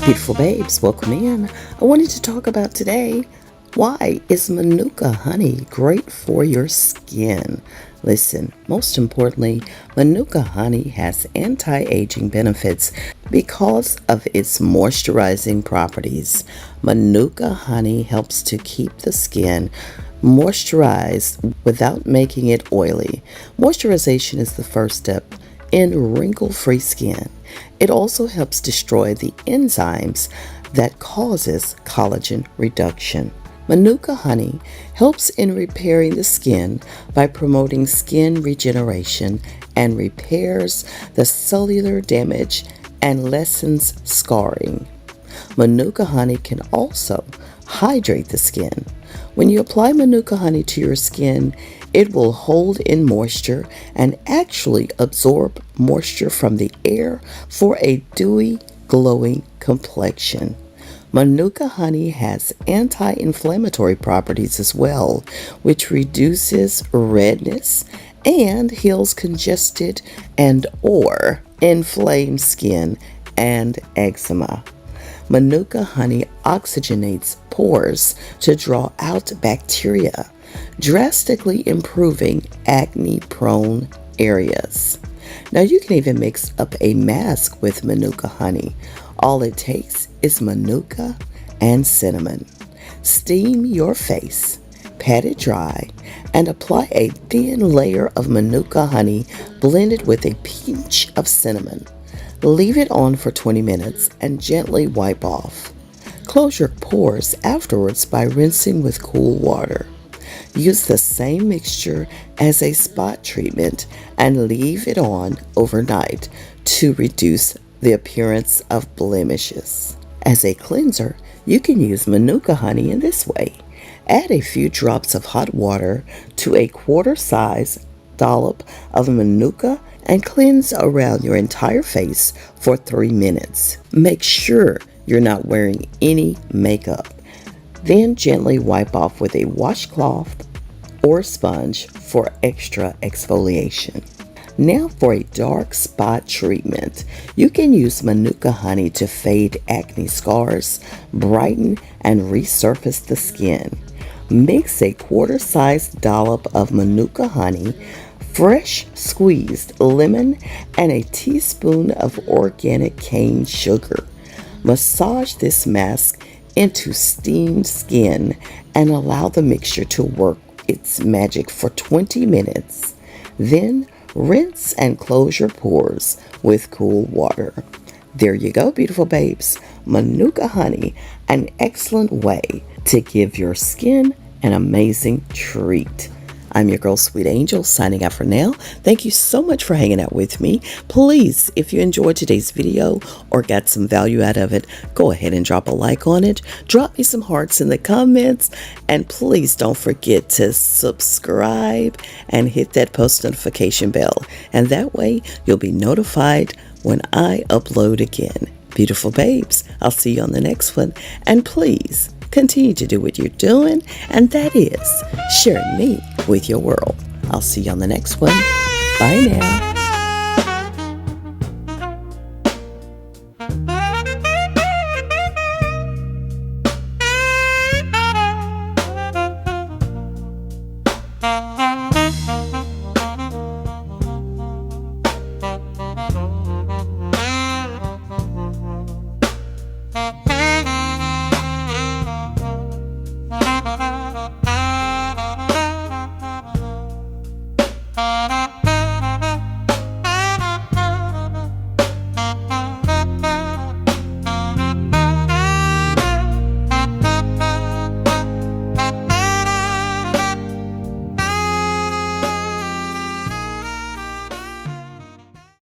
Beautiful babes, welcome in. I wanted to talk about today, why is Manuka honey great for your skin? Listen, most importantly, Manuka honey has anti-aging benefits because of its moisturizing properties. Manuka honey helps to keep the skin moisturized without making it oily. Moisturization is the first step in wrinkle-free skin. It also helps destroy the enzymes that causes collagen reduction. Manuka honey helps in repairing the skin by promoting skin regeneration and repairs the cellular damage and lessens scarring. Manuka honey can also hydrate the skin. When you apply Manuka honey to your skin, it will hold in moisture and actually absorb moisture from the air for a dewy, glowing complexion. Manuka honey has anti-inflammatory properties as well, which reduces redness and heals congested and or inflamed skin and eczema. Manuka honey oxygenates pores to draw out bacteria, drastically improving acne-prone areas. Now you can even mix up a mask with Manuka honey. All it takes is Manuka and cinnamon. Steam your face, pat it dry, and apply a thin layer of Manuka honey blended with a pinch of cinnamon. Leave it on for 20 minutes and gently wipe off. Close your pores afterwards by rinsing with cool water. Use the same mixture as a spot treatment and leave it on overnight to reduce the appearance of blemishes. As a cleanser, you can use Manuka honey in this way. Add a few drops of hot water to a quarter-size dollop of Manuka and cleanse around your entire face for 3 minutes. Make sure you're not wearing any makeup. Then gently wipe off with a washcloth or sponge for extra exfoliation. Now for a dark spot treatment. You can use Manuka honey to fade acne scars, brighten, and resurface the skin. Mix a quarter-sized dollop of Manuka honey, fresh squeezed lemon, and a teaspoon of organic cane sugar. Massage this mask into steamed skin and allow the mixture to work its magic for 20 minutes. Then rinse and close your pores with cool water. There you go, beautiful babes. Manuka honey, an excellent way to give your skin an amazing treat. I'm your girl, Sweet Angel, signing out for now. Thank you so much for hanging out with me. Please, if you enjoyed today's video or got some value out of it, go ahead and drop a like on it. Drop me some hearts in the comments. And please don't forget to subscribe and hit that post notification bell. And that way, you'll be notified when I upload again. Beautiful babes, I'll see you on the next one. And please, continue to do what you're doing, and that is sharing me with your world. I'll see you on the next one. Bye now.